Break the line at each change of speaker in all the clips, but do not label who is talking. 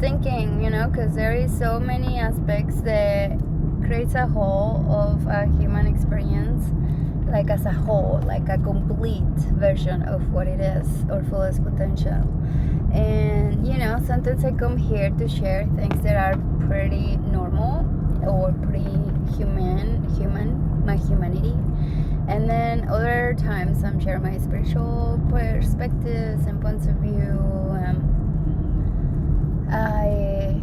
thinking, because there is so many aspects that creates a whole of a human experience, like as a whole, like a complete version of what it is, or fullest potential. And sometimes I come here to share things that are pretty normal or pretty human, my humanity. And then other times I'm sharing my spiritual perspectives and points of view. I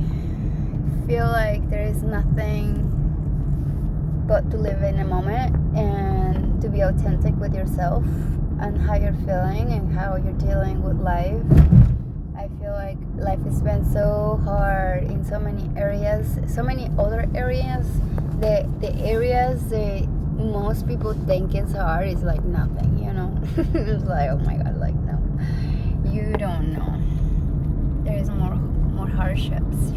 feel like there is nothing but to live in a moment and to be authentic with yourself and how you're feeling and how you're dealing with life. I feel like life has been so hard in so many areas, so many other areas. The areas that most people think is hard is like nothing, It's like, oh my God, like, no, you don't know. There's more hardships,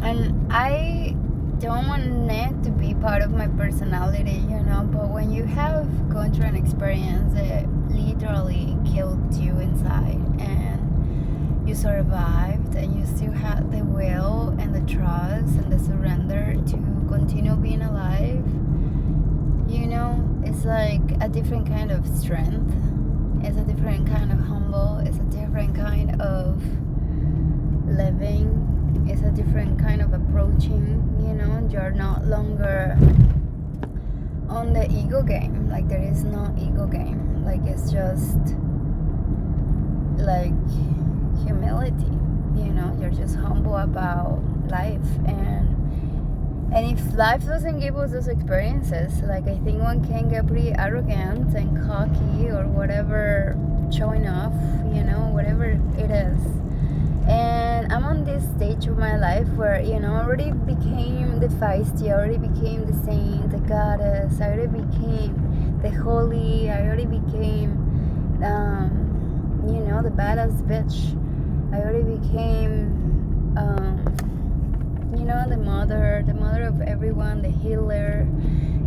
And I don't want it to be part of my personality, but when you have gone through an experience that literally killed you inside and you survived and you still had the will and the trust and the surrender to continue being alive, it's like a different kind of strength. It's a different kind of humble. It's a different kind of living. It's a different kind of approaching, You're not longer on the ego game. Like, there is no ego game. Like, it's just like humility, You're just humble about life. And if life doesn't give us those experiences, like, I think one can get pretty arrogant and cocky or whatever, showing off, whatever it is. And I'm on this stage of my life where, I already became the feisty, I already became the saint, the goddess, I already became the holy, I already became, the badass bitch. I already became, the mother of everyone, the healer.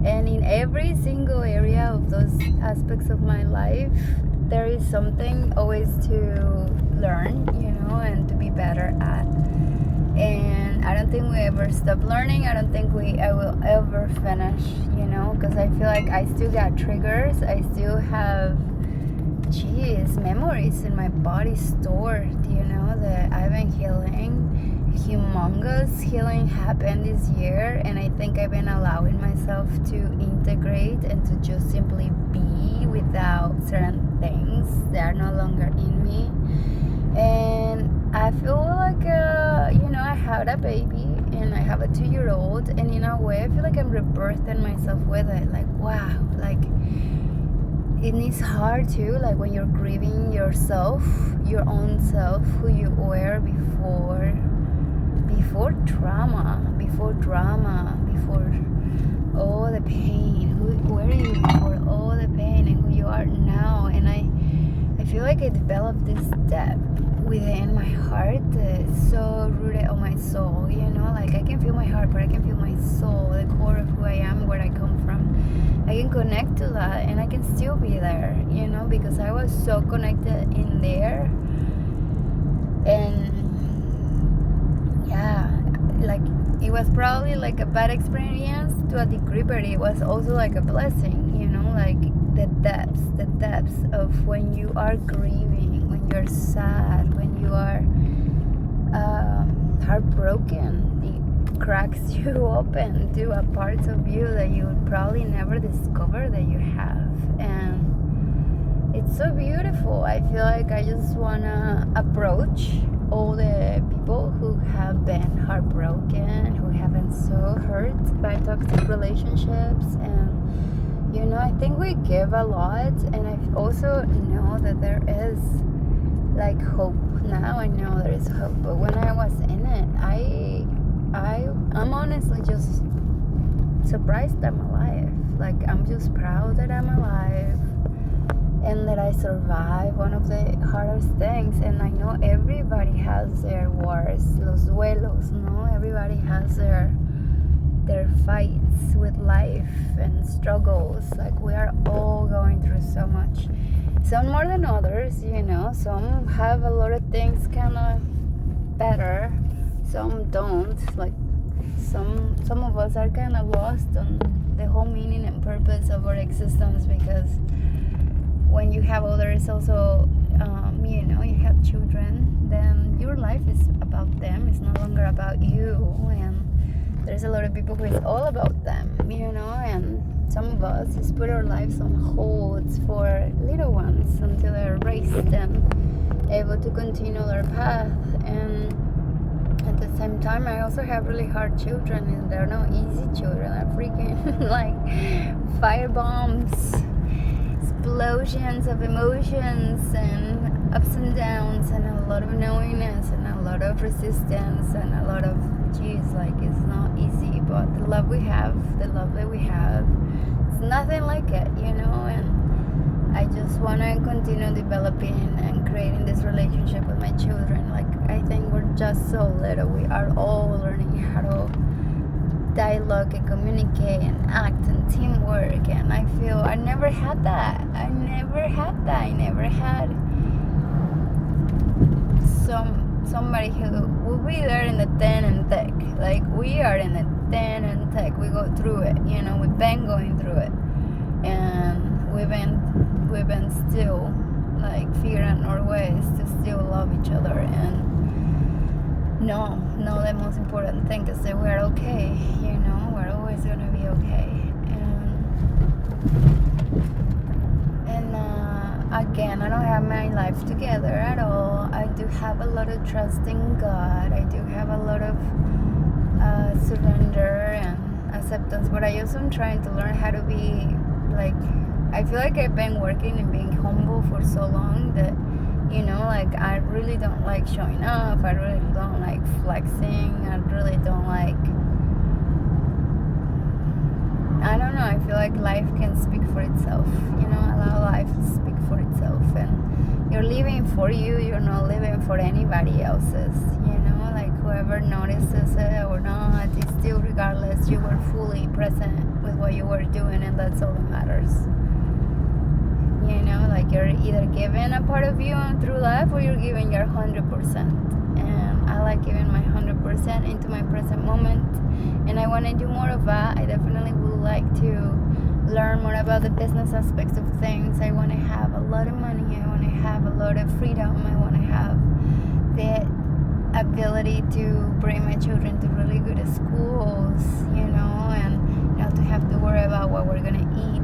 And in every single area of those aspects of my life, there is something always to learn, and to be better at. And I don't think we ever stop learning. I don't think I will ever finish, because I feel like I still got triggers. I still have, memories in my body stored, that I've been healing. Humongous healing happened this year, and I think I've been allowing myself to integrate and to just simply be without certain things that are no longer in me. And I feel like, I had a baby and I have a 2-year-old, and in a way I feel like I'm rebirthing myself with it. Like, wow, like, it is hard too, like when you're grieving yourself, your own self, who you were before drama, before all the pain. Who were you before all the pain, and who you are now. And I feel like I developed this depth within my heart that's so rooted on my soul, like I can feel my heart, but I can feel my soul, the core of who I am, where I come from. I can connect to that, and I can still be there, because I was so connected in there. And yeah, like, it was probably like a bad experience to a degree, but it was also like a blessing, like the depths of when you are grieving, when you're sad, when you are heartbroken. It cracks you open to a parts of you that you would probably never discover that you have. And it's so beautiful. I feel like I just want to approach all the people who have been heartbroken, who have been so hurt by toxic relationships. And I think we give a lot, and I also know that there is like hope. Now I know there is hope, but when I was in it, I'm honestly just surprised I'm alive. Like, I'm just proud that I'm alive and that I survived one of the hardest things. And I know everybody has their wars, los duelos, no? Everybody has their fights with life and struggles. Like, we are all going through so much. Some more than others, some have a lot of things kind of better, some don't. Like some of us are kind of lost on the whole meaning and purpose of our existence, because when you have others also, you have children, then your life is about them. It's no longer about you. And there's a lot of people who it's all about them, and some of us just put our lives on hold for little ones until they're raised and able to continue their path. And at the same time, I also have really hard children, and they're not easy children. They're freaking like fire bombs, explosions of emotions and ups and downs, and a lot of knowingness and a lot of resistance and a lot of like it's not easy. But the love that we have, it's nothing like it, and I just want to continue developing and creating this relationship with my children. Like, I think we're just so little. We are all learning how to dialogue and communicate and act and teamwork, and I feel I never had that. I never had somebody who will be there in the thin and thick. Like, we are in the thin and thick. We go through it, we've been going through it, and we've been still like figuring our ways to still love each other. And no, the most important thing is that we're okay, we're always gonna be okay. And again, I don't have my life together at all. I do have a lot of trust in God. I do have a lot of surrender and acceptance, but I also am trying to learn how to be like, I feel like I've been working and being humble for so long that, like, I really don't like showing off. I really don't like flexing. I really don't like, I don't know, I feel like life can speak for itself, allow life to speak for itself, and you're living for you, you're not living for anybody else's, like whoever notices it or not, it's still, regardless, you were fully present with what you were doing, and that's all that matters. Like, you're either giving a part of you through life, or you're giving your 100%. And I like giving my 100% into my present moment, and I want to do more of that. I definitely would like to learn more about the business aspects of things. I want to have a lot of money. I want to have a lot of freedom. I want to have the ability to bring my children to really good schools, and not to have to worry about what we're gonna eat.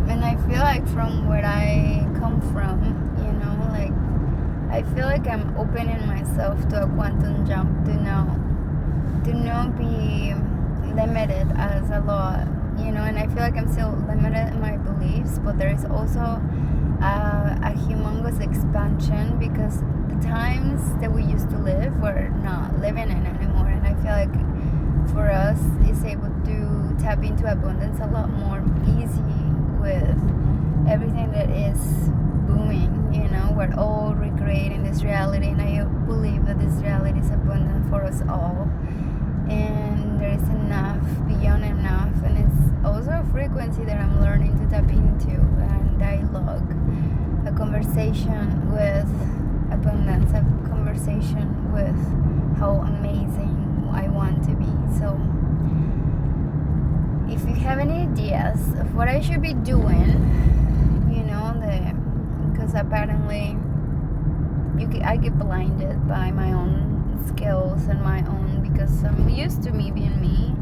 And I feel like from where I come from, like, I feel like I'm opening myself to a quantum jump, to not be limited as a lot, and I feel like I'm still limited in my beliefs, but there is also a humongous expansion, because the times that we used to live, we're not living in anymore. And I feel like for us, it's able to tap into abundance a lot more easy with everything that is booming. We're all recreating this reality, and I believe that this reality is abundant for us all, and there is enough, beyond enough. And it's also a frequency that I'm learning to tap into, and dialogue, a conversation with abundance, a conversation with how amazing I want to be. So if you have any ideas of what I should be doing, because apparently I get blinded by my own skills and my own, because I'm used to me being me.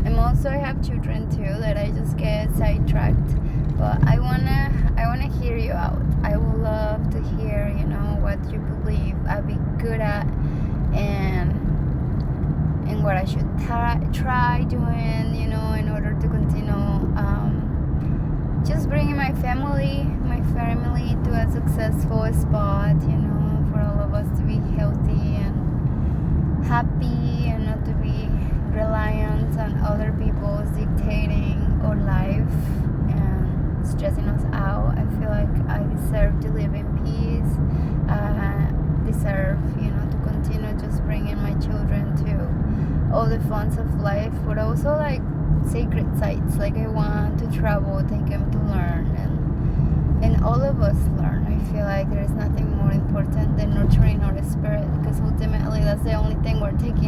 And also I have children too that I just get sidetracked. But I wanna hear you out. I would love to hear, what you believe I'd be good at, and what I should try doing, in order to continue just bringing my family to a successful spot, for all of us to be healthy and happy, and not to be reliant on other people's dictating our life and stressing us out. I feel like I deserve to live in peace. I deserve, to continue just bringing my children to all the funs of life, but also like sacred sites. Like, I want to travel, take them to learn, and And all of us learn. I feel like there is nothing more important than nurturing our spirit, because ultimately that's the only thing we're taking